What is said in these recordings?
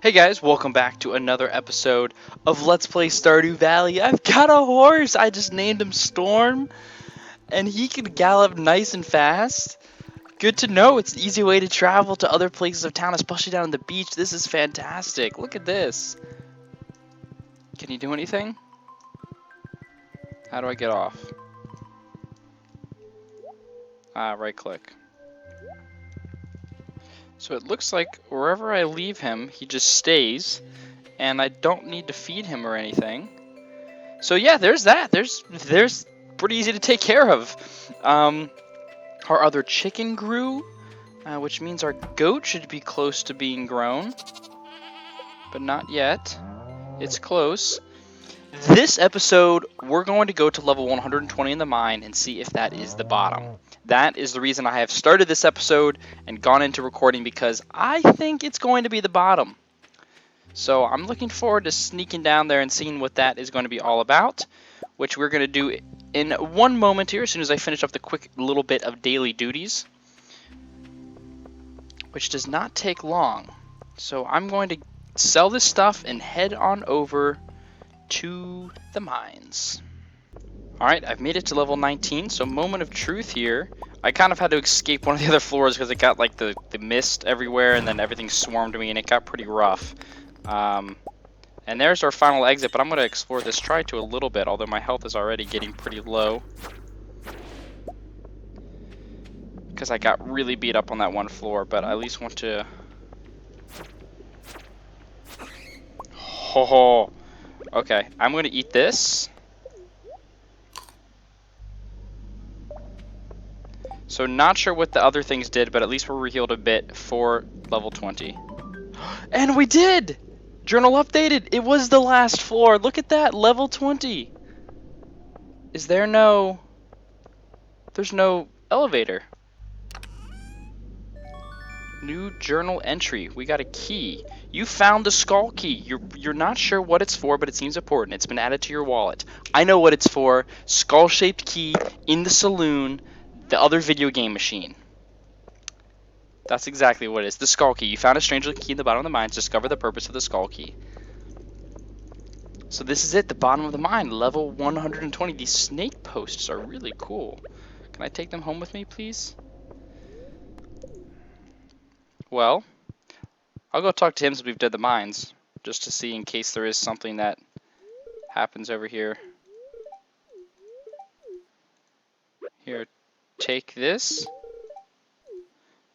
Hey guys, welcome back to another episode of Let's Play Stardew Valley. I've got a horse! I just named him Storm, and he can gallop nice and fast. Good to know, it's an easy way to travel to other places of town, especially down on the beach. This is fantastic. Look at this. Can you do anything? How do I get off? Right click. So it looks like wherever I leave him, he just stays, and I don't need to feed him or anything. So yeah, there's that. There's pretty easy to take care of. Our other chicken grew, which means our goat should be close to being grown, but not yet. It's close. This episode, we're going to go to level 120 in the mine and see if that is the bottom. That is the reason I have started this episode and gone into recording, because I think it's going to be the bottom. So I'm looking forward to sneaking down there and seeing what that is going to be all about, which we're going to do in one moment here as soon as I finish up the quick little bit of daily duties, which does not take long. So I'm going to sell this stuff and head on over to the mines. Alright, I've made it to level 19, so moment of truth here. I kind of had to escape one of the other floors because it got like the mist everywhere, and then everything swarmed me and it got pretty rough. And there's our final exit, but I'm going to explore this try-to a little bit, although my health is already getting pretty low, because I got really beat up on that one floor, but I at least want to... Ho. Okay, I'm going to eat this. So not sure what the other things did, but at least we're healed a bit for level 20. And we did! Journal updated! It was the last floor! Look at that! Level 20! Is there no... There's no elevator. New journal entry. We got a key. You found the skull key. You're not sure what it's for, but it seems important. It's been added to your wallet. I know what it's for. Skull-shaped key in the saloon, the other video game machine. That's exactly what it is. The skull key. You found a strange looking key in the bottom of the mines. Discover the purpose of the skull key. So this is it, the bottom of the mine, level 120. These snake posts are really cool. Can I take them home with me, please? Well, I'll go talk to him since we've did the mines, just to see in case there is something that happens over here. Here, take this.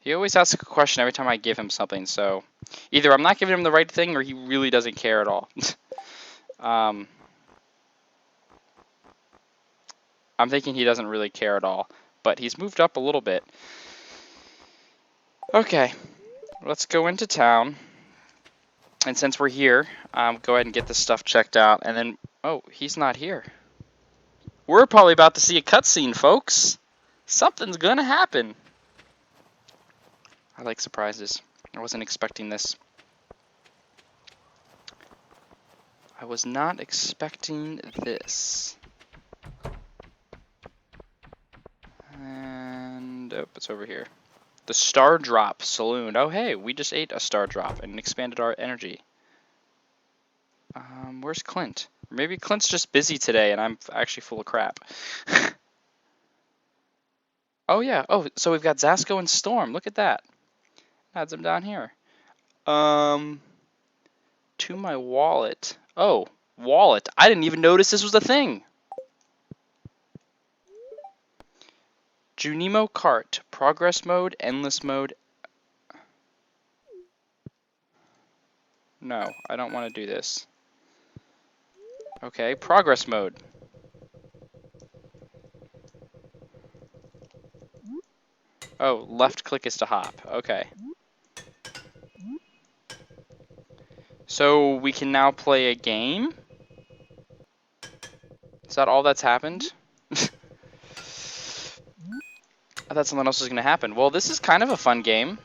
He always asks a question every time I give him something, so either I'm not giving him the right thing or he really doesn't care at all. I'm thinking he doesn't really care at all, but he's moved up a little bit. Okay, let's go into town, and since we're here, go ahead and get this stuff checked out, and then, oh, he's not here. We're probably about to see a cutscene, folks. Something's gonna happen. I like surprises. I wasn't expecting this. I was not expecting this. And, oh, it's over here. The Star Drop Saloon. Oh, hey, we just ate a Star Drop and expanded our energy. Where's Clint? Maybe Clint's just busy today and I'm actually full of crap. Oh, yeah. Oh, so we've got Zasco and Storm. Look at that. Adds them down here. To my wallet. Oh, wallet. I didn't even notice this was a thing. Junimo cart. Progress mode, endless mode. No, I don't want to do this. Okay, progress mode. Oh, left click is to hop. Okay. So we can now play a game? Is that all that's happened? I thought something else was going to happen. Well, this is kind of a fun game.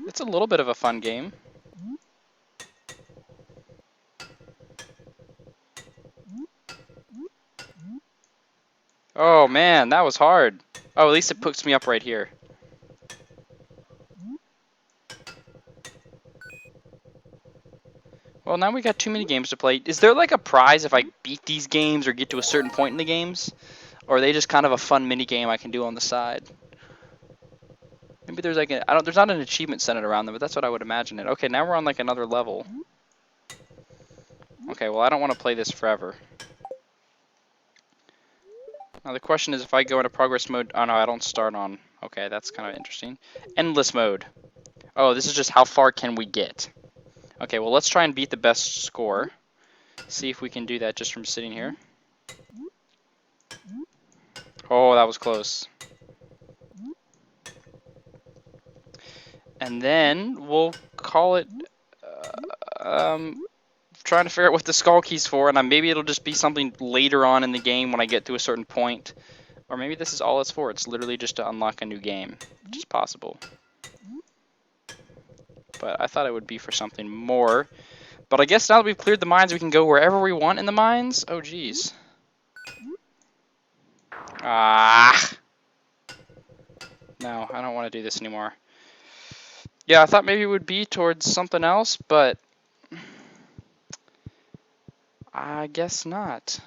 It's a little bit of a fun game. Oh man, that was hard. Oh, at least it puts me up right here. Well, now we got too many games to play. Is there like a prize if I beat these games or get to a certain point in the games? Or are they just kind of a fun mini game I can do on the side? Maybe there's like there's not an achievement centered around them, but that's what I would imagine it. Okay, now we're on like another level. Okay, well I don't want to play this forever. Now the question is if I go into progress mode, oh no, I don't start on, okay, that's kind of interesting. Endless mode. Oh, this is just how far can we get. Okay, well let's try and beat the best score. See if we can do that just from sitting here. Oh, that was close. And then we'll call it, trying to figure out what the skull key's for, and maybe it'll just be something later on in the game when I get to a certain point. Or maybe this is all it's for. It's literally just to unlock a new game, which is possible. But I thought it would be for something more. But I guess now that we've cleared the mines, we can go wherever we want in the mines. Oh, geez. Ah. No, I don't want to do this anymore. Yeah, I thought maybe it would be towards something else, but I guess not.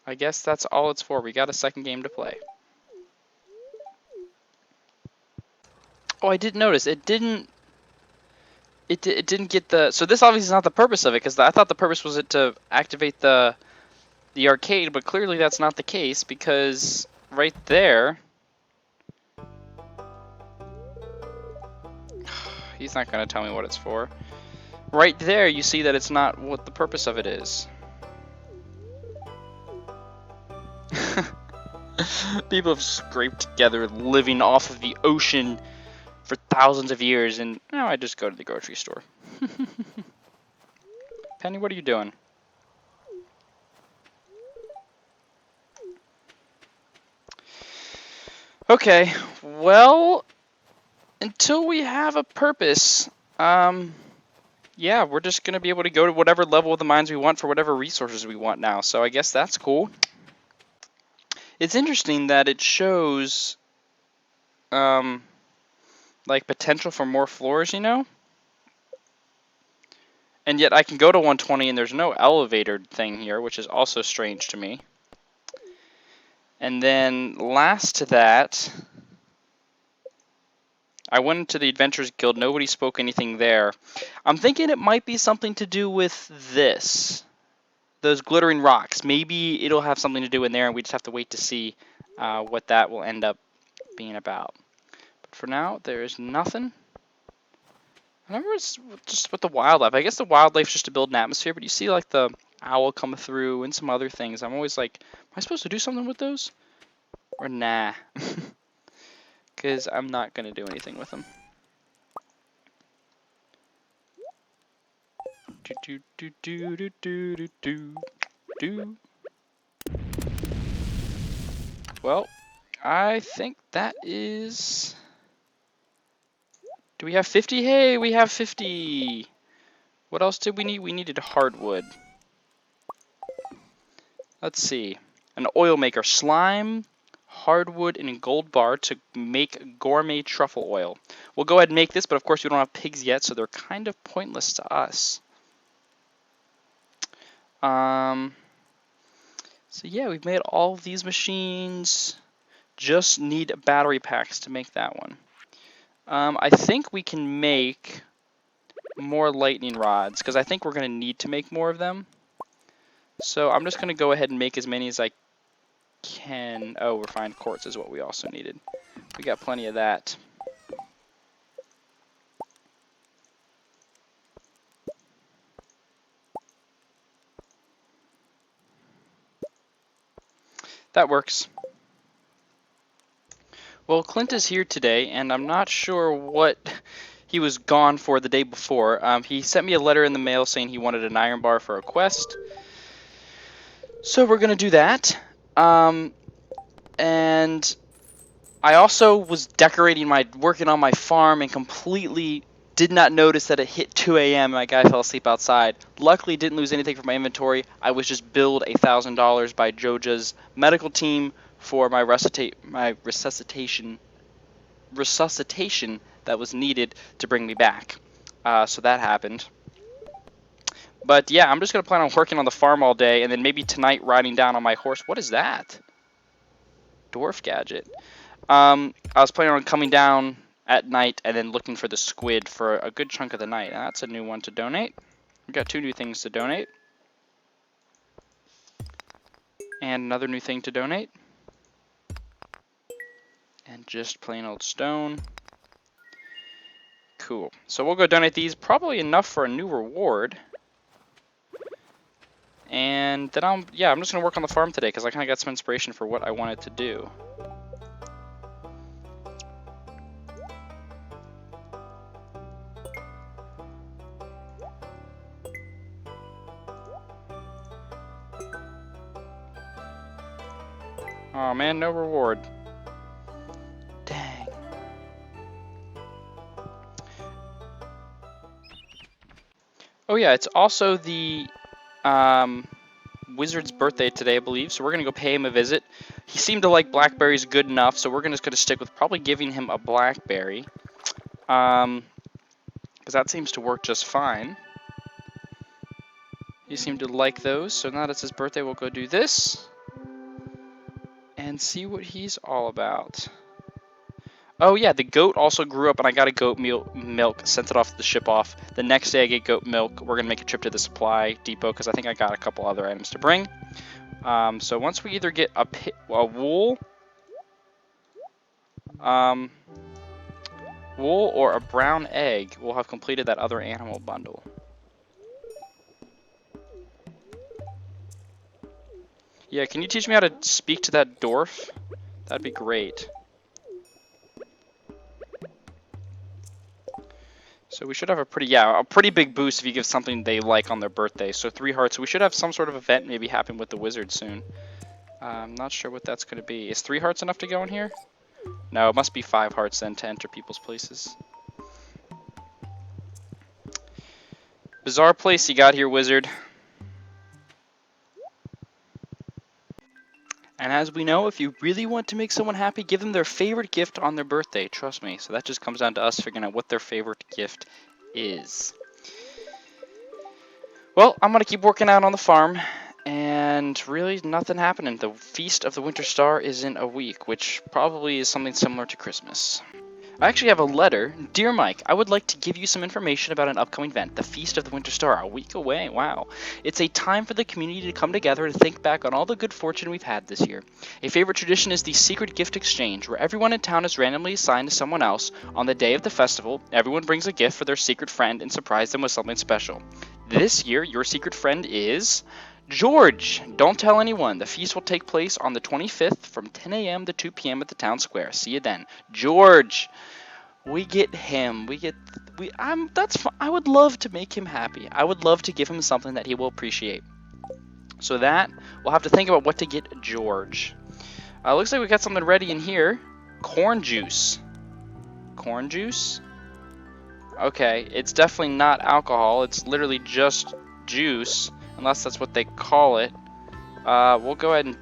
I guess that's all it's for. We got a second game to play. Oh, I did notice it didn't get the, so this obviously is not the purpose of it, because I thought the purpose was it to activate the arcade, but clearly that's not the case, because right there, he's not going to tell me what it's for. Right there, you see that it's not what the purpose of it is. People have scraped together living off of the ocean for thousands of years, and now I just go to the grocery store. Penny, what are you doing? Okay, well, until we have a purpose, yeah, we're just going to be able to go to whatever level of the mines we want for whatever resources we want now, so I guess that's cool. It's interesting that it shows, like, potential for more floors, you know? And yet I can go to 120 and there's no elevator thing here, which is also strange to me. And then last to that, I went into the Adventurers Guild. Nobody spoke anything there. I'm thinking it might be something to do with this. Those glittering rocks. Maybe it'll have something to do in there, and we just have to wait to see what that will end up being about. But for now, there is nothing. I remember it's just with the wildlife. I guess the wildlife is just to build an atmosphere, but you see like the owl come through and some other things. I'm always like, am I supposed to do something with those? Or nah. Because I'm not going to do anything with them. Well, I think that is... Do we have 50? Hey, we have 50! What else did we need? We needed hardwood. Let's see. An oil maker. Slime, hardwood, and a gold bar to make gourmet truffle oil. We'll go ahead and make this, but of course we don't have pigs yet, so they're kind of pointless to us. So yeah, we've made all of these machines. Just need battery packs to make that one. I think we can make more lightning rods, because I think we're going to need to make more of them. So I'm just going to go ahead and make as many as I can. Oh, refined quartz is what we also needed. We got plenty of that. That works. Well, Clint is here today, and I'm not sure what he was gone for the day before. He sent me a letter in the mail saying he wanted an iron bar for a quest. So we're going to do that. And I also was working on my farm and completely did not notice that it hit 2 a.m. and my guy fell asleep outside. Luckily, didn't lose anything from my inventory. I was just billed $1,000 by Joja's medical team for my resuscitation that was needed to bring me back. So that happened. But yeah, I'm just going to plan on working on the farm all day, and then maybe tonight riding down on my horse. What is that? Dwarf gadget. I was planning on coming down at night and then looking for the squid for a good chunk of the night. That's a new one to donate. We've got 2 new things to donate. And another new thing to donate. And just plain old stone. Cool. So we'll go donate these. Probably enough for a new reward. And then I'm just going to work on the farm today because I kind of got some inspiration for what I wanted to do. Oh man, no reward. Dang. Oh yeah, it's also the wizard's birthday today, I believe, so we're going to go pay him a visit. He seemed to like blackberries good enough, so we're just going to stick with probably giving him a blackberry. Because that seems to work just fine. He seemed to like those, so now that it's his birthday, we'll go do this. And see what he's all about. Oh yeah, the goat also grew up, and I got a goat milk, sent it off the ship off. The next day I get goat milk. We're going to make a trip to the supply depot, because I think I got a couple other items to bring. So once we either get a wool, wool or a brown egg, we'll have completed that other animal bundle. Yeah, can you teach me how to speak to that dwarf? That'd be great. So we should have a pretty big boost if you give something they like on their birthday. So 3 hearts. So we should have some sort of event maybe happen with the wizard soon. I'm not sure what that's going to be. Is 3 hearts enough to go in here? No, it must be 5 hearts then to enter people's places. Bizarre place you got here, wizard. And as we know, if you really want to make someone happy, give them their favorite gift on their birthday. Trust me. So that just comes down to us figuring out what their favorite gift is. Well, I'm going to keep working out on the farm. And really nothing happening. The Feast of the Winter Star is in a week, which probably is something similar to Christmas. I actually have a letter. Dear Mike, I would like to give you some information about an upcoming event, the Feast of the Winter Star, a week away. Wow. It's a time for the community to come together and think back on all the good fortune we've had this year. A favorite tradition is the secret gift exchange, where everyone in town is randomly assigned to someone else. On the day of the festival, everyone brings a gift for their secret friend and surprise them with something special. This year, your secret friend is George. Don't tell anyone. The feast will take place on the 25th from 10 a.m. to 2 p.m. at the town square. See you then. George. We get him. That's fine. I would love to make him happy. I would love to give him something that he will appreciate. So that, we'll have to think about what to get George. Looks like we got something ready in here. Corn juice. Corn juice? Okay, it's definitely not alcohol. It's literally just juice. Unless that's what they call it. We'll go ahead and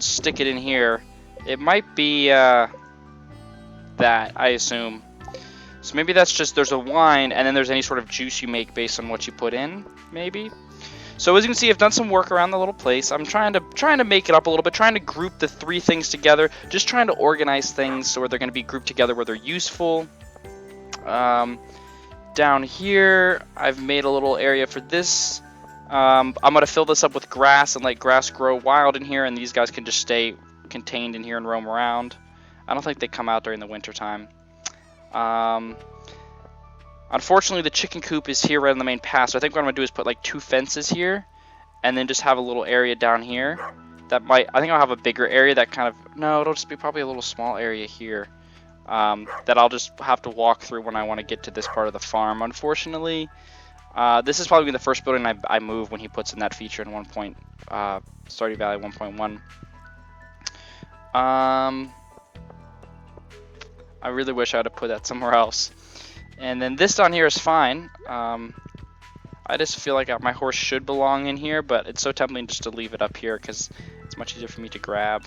stick it in here. It might be that, I assume. So maybe that's just, there's a wine, and then there's any sort of juice you make based on what you put in, maybe? So as you can see, I've done some work around the little place. I'm trying to make it up a little bit, trying to group the 3 things together, just trying to organize things so where they're going to be grouped together where they're useful. Down here, I've made a little area for this. I'm going to fill this up with grass and let grass grow wild in here, and these guys can just stay contained in here and roam around. I don't think they come out during the winter time. Unfortunately, the chicken coop is here right on the main path, so I think what I'm going to do is put like 2 fences here, and then just have a little area down here. I think I'll have a bigger area that kind of, no, it'll just be probably a little small area here. That I'll just have to walk through when I want to get to this part of the farm. Unfortunately, this is probably the first building I move when he puts in that feature in Stardew Valley 1.1. I really wish I would have put that somewhere else. And then this down here is fine. I just feel like my horse should belong in here, but it's so tempting just to leave it up here because it's much easier for me to grab.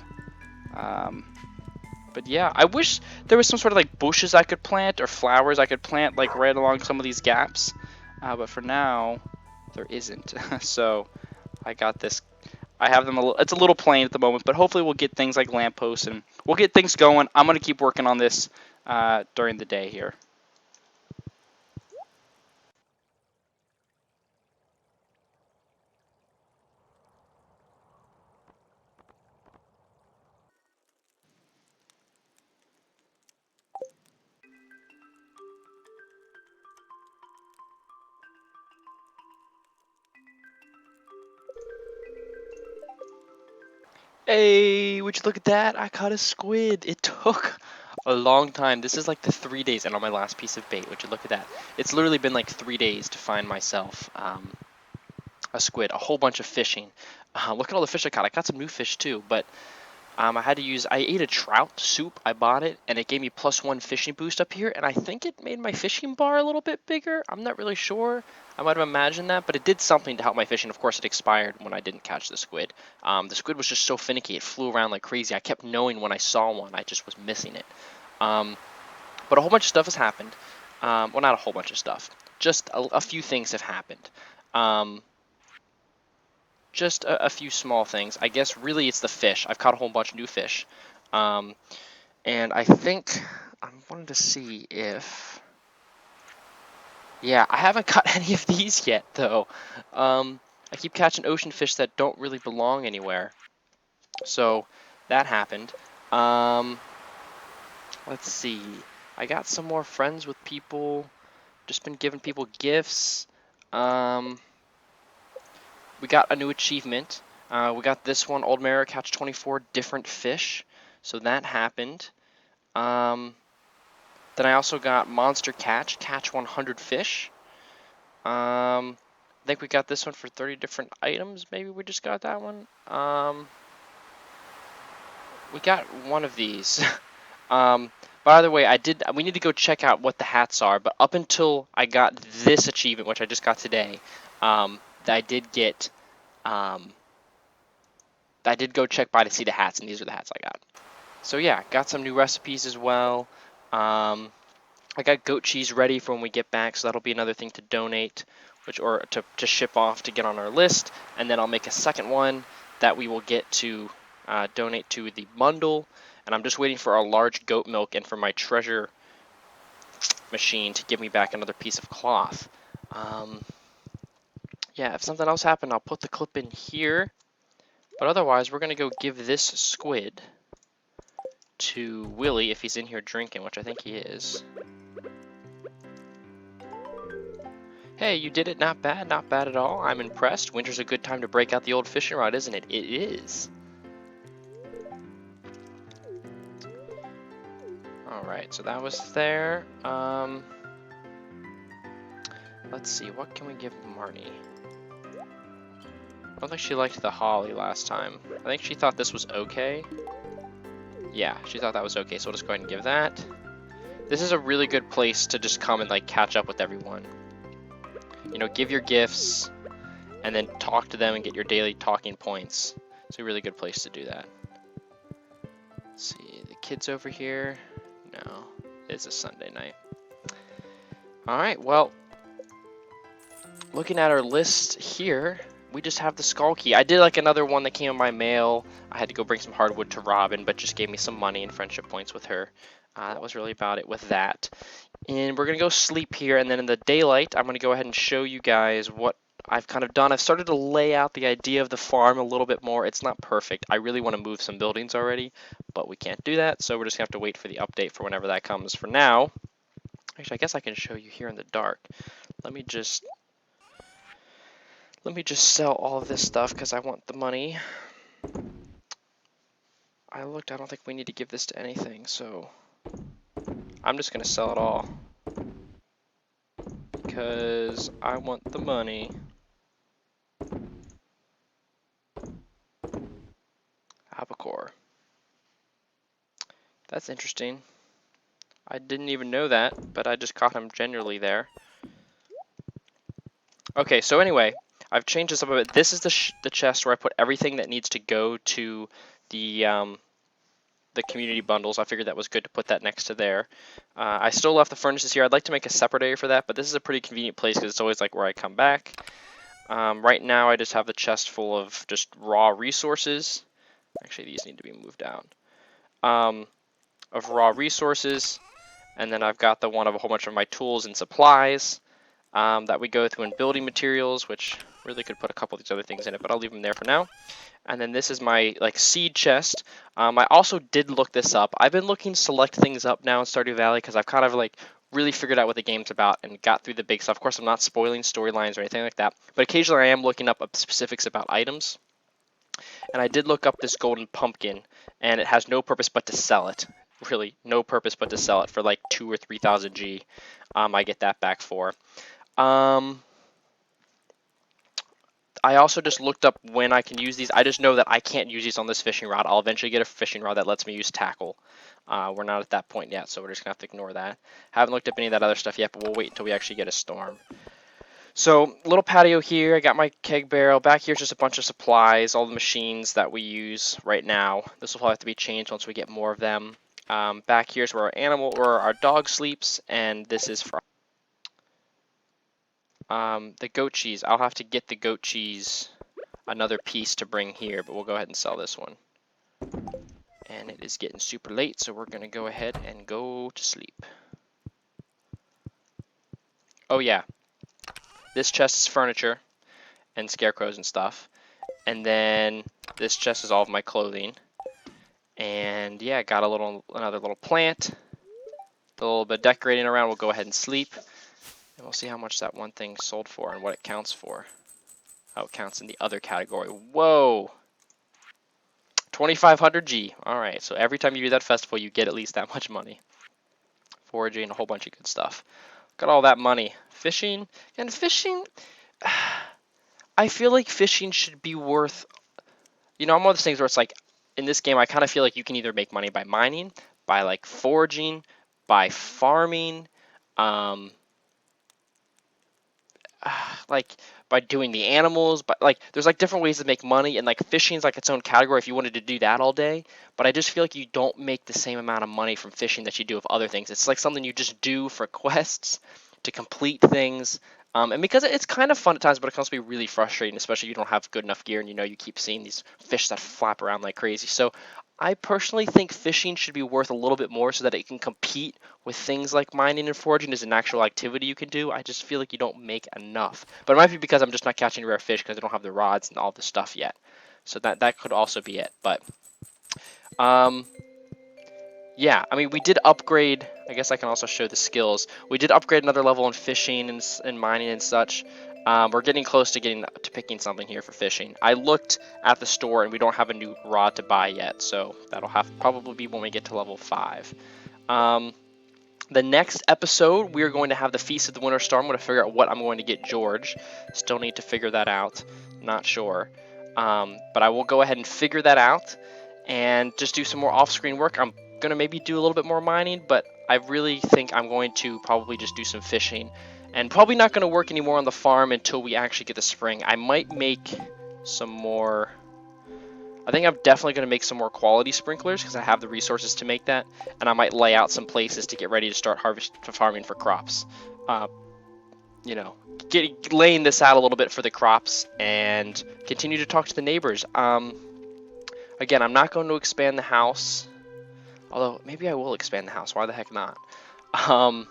But yeah, I wish there was some sort of like bushes I could plant or flowers I could plant like right along some of these gaps. But for now, there isn't. So I got this. I have them it's a little plain at the moment, but hopefully we'll get things like lampposts and we'll get things going. I'm going to keep working on this during the day here. Hey, would you look at that? I caught a squid. It took a long time. This is like the 3 days and on my last piece of bait. Would you look at that? It's literally been like 3 days to find myself a squid, a whole bunch of fishing. Look at all the fish I caught. I caught some new fish too, but I ate a trout soup. I bought it, and it gave me +1 fishing boost up here, and I think it made my fishing bar a little bit bigger. I'm not really sure. I might have imagined that, but it did something to help my fishing. Of course, it expired when I didn't catch the squid. The squid was just so finicky. It flew around like crazy. I kept knowing when I saw one. I just was missing it. But a whole bunch of stuff has happened. Well, not a whole bunch of stuff. Just a few things have happened. Just a few small things. I guess really it's the fish. I've caught a whole bunch of new fish. And I think I wanted to see if... Yeah, I haven't caught any of these yet, though. I keep catching ocean fish that don't really belong anywhere. So that happened. Let's see. I got some more friends with people. Just been giving people gifts. We got a new achievement. We got this one, Old Mare catch 24 different fish. So that happened. Then I also got Monster catch 100 fish. I think we got this one for 30 different items. Maybe we just got that one. We got one of these. By the way, we need to go check out what the hats are. But up until I got this achievement, which I just got today, I did get, I did go check by to see the hats, and these are the hats I got. So yeah, got some new recipes as well. I got goat cheese ready for when we get back, so that'll be another thing to donate, or to ship off to get on our list. And then I'll make a second one that we will get to donate to the bundle. And I'm just waiting for a large goat milk and for my treasure machine to give me back another piece of cloth. Yeah, if something else happened, I'll put the clip in here. But otherwise, we're going to go give this squid to Willie if he's in here drinking, which I think he is. Hey, you did it. Not bad. Not bad at all. I'm impressed. Winter's a good time to break out the old fishing rod, isn't it? It is. Alright, so that was there. Let's see. What can we give Marnie? I don't think she liked the holly last time. I think she thought this was okay. Yeah, she thought that was okay, so we'll just go ahead and give that. This is a really good place to just come and like catch up with everyone. You know, give your gifts, and then talk to them and get your daily talking points. It's a really good place to do that. Let's see, the kids over here. No, it's a Sunday night. Alright, well, looking at our list here, we just have the skull key. I did like another one that came in my mail. I had to go bring some hardwood to Robin, but just gave me some money and friendship points with her. That was really about it with that. And we're going to go sleep here, and then in the daylight, I'm going to go ahead and show you guys what I've kind of done. I've started to lay out the idea of the farm a little bit more. It's not perfect. I really want to move some buildings already, but we can't do that, so we're just going to have to wait for the update for whenever that comes. For now, actually, I guess I can show you here in the dark. Let me just sell all of this stuff because I want the money. I looked, I don't think we need to give this to anything, so I'm just going to sell it all because I want the money. Albacore. That's interesting. I didn't even know that, but I just caught him generally there. Okay, so anyway, I've changed this up a bit. This is the chest where I put everything that needs to go to the community bundles. I figured that was good to put that next to there. I still left the furnaces here. I'd like to make a separate area for that, but this is a pretty convenient place because it's always like where I come back. Right now I just have the chest full of just raw resources. Actually, these need to be moved out. Of raw resources, and then I've got the one of a whole bunch of my tools and supplies that we go through in building materials, which really could put a couple of these other things in it, but I'll leave them there for now. And then this is my like seed chest. I also did look this up. I've been looking to select things up now in Stardew Valley because I've kind of like really figured out what the game's about and got through the big stuff. Of course, I'm not spoiling storylines or anything like that, but occasionally I am looking up specifics about items. And I did look up this golden pumpkin, and it has no purpose but to sell it. Really, no purpose but to sell it for like 2 or 3,000 G. I get that back for. I also just looked up when I can use these. I just know that I can't use these on this fishing rod. I'll eventually get a fishing rod that lets me use tackle. We're not at that point yet, so we're just going to have to ignore that. Haven't looked up any of that other stuff yet, but we'll wait until we actually get a storm. So, little patio here. I got my keg barrel. Back here's just a bunch of supplies, all the machines that we use right now. This will probably have to be changed once we get more of them. Back here's where our dog sleeps, and this is for the goat cheese. I'll have to get the goat cheese another piece to bring here, but we'll go ahead and sell this one. And it is getting super late, so we're going to go ahead and go to sleep. Oh yeah, this chest is furniture and scarecrows and stuff. And then this chest is all of my clothing. And yeah, got another little plant. A little bit of decorating around. We'll go ahead and sleep. And we'll see how much that one thing sold for and what it counts for. How it counts in the other category. Whoa! 2,500 G. Alright, so every time you do that festival, you get at least that much money. Foraging, a whole bunch of good stuff. Got all that money. Fishing. And fishing, I feel like fishing should be worth... You know, I'm one of those things where it's like, in this game, I kind of feel like you can either make money by mining, by like foraging, by farming, like by doing the animals, but like there's like different ways to make money, and like fishing is like its own category if you wanted to do that all day. But I just feel like you don't make the same amount of money from fishing that you do of other things. It's like something you just do for quests to complete things. And because it's kind of fun at times, but it can also be really frustrating, especially if you don't have good enough gear and you know you keep seeing these fish that flap around like crazy. So I personally think fishing should be worth a little bit more so that it can compete with things like mining and foraging as an actual activity you can do. I just feel like you don't make enough. But it might be because I'm just not catching rare fish because I don't have the rods and all the stuff yet. So that could also be it. But yeah, I mean, we did upgrade. I guess I can also show the skills. We did upgrade another level in fishing and mining and such. We're getting close to picking something here for fishing. I looked at the store and we don't have a new rod to buy yet, so that'll probably be when we get to level 5. The next episode, we're going to have the Feast of the Winter Star. I'm going to figure out what I'm going to get George. Still need to figure that out. Not sure. But I will go ahead and figure that out and just do some more off-screen work. I'm going to maybe do a little bit more mining, but I really think I'm going to probably just do some fishing. And probably not going to work anymore on the farm until we actually get the spring. I might make some more... I think I'm definitely going to make some more quality sprinklers because I have the resources to make that. And I might lay out some places to get ready to start farming for crops. You know, laying this out a little bit for the crops and continue to talk to the neighbors. Again, I'm not going to expand the house. Although, maybe I will expand the house. Why the heck not? I'm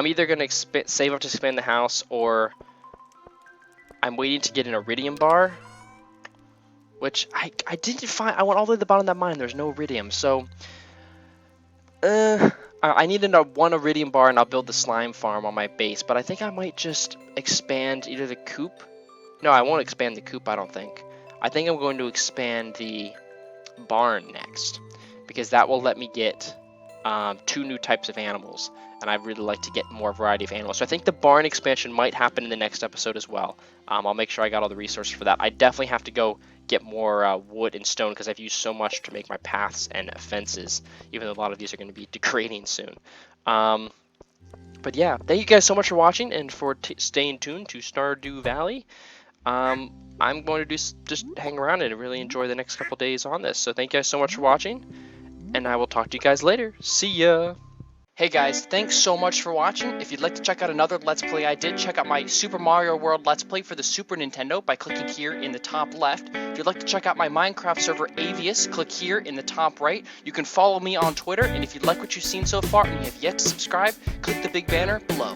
either going to save up to expand the house, or I'm waiting to get an iridium bar, which I didn't find. I went all the way to the bottom of that mine. There's no iridium, so I need one iridium bar, and I'll build the slime farm on my base. But I think I might just expand either the coop. No, I won't expand the coop, I don't think. I think I'm going to expand the barn next, because that will let me get 2 new types of animals, and I'd really like to get more variety of animals. So I think the barn expansion might happen in the next episode as well. I'll make sure I got all the resources for that. I definitely have to go get more wood and stone because I've used so much to make my paths and fences, even though a lot of these are going to be degrading soon. But yeah, thank you guys so much for watching and for staying tuned to Stardew Valley. I'm going to just hang around and really enjoy the next couple days on this. So thank you guys so much for watching, and I will talk to you guys later. See ya! Hey guys, thanks so much for watching. If you'd like to check out another Let's Play I did, check out my Super Mario World Let's Play for the Super Nintendo by clicking here in the top left. If you'd like to check out my Minecraft server Avius, click here in the top right. You can follow me on Twitter, and if you like what you've seen so far and you have yet to subscribe, click the big banner below.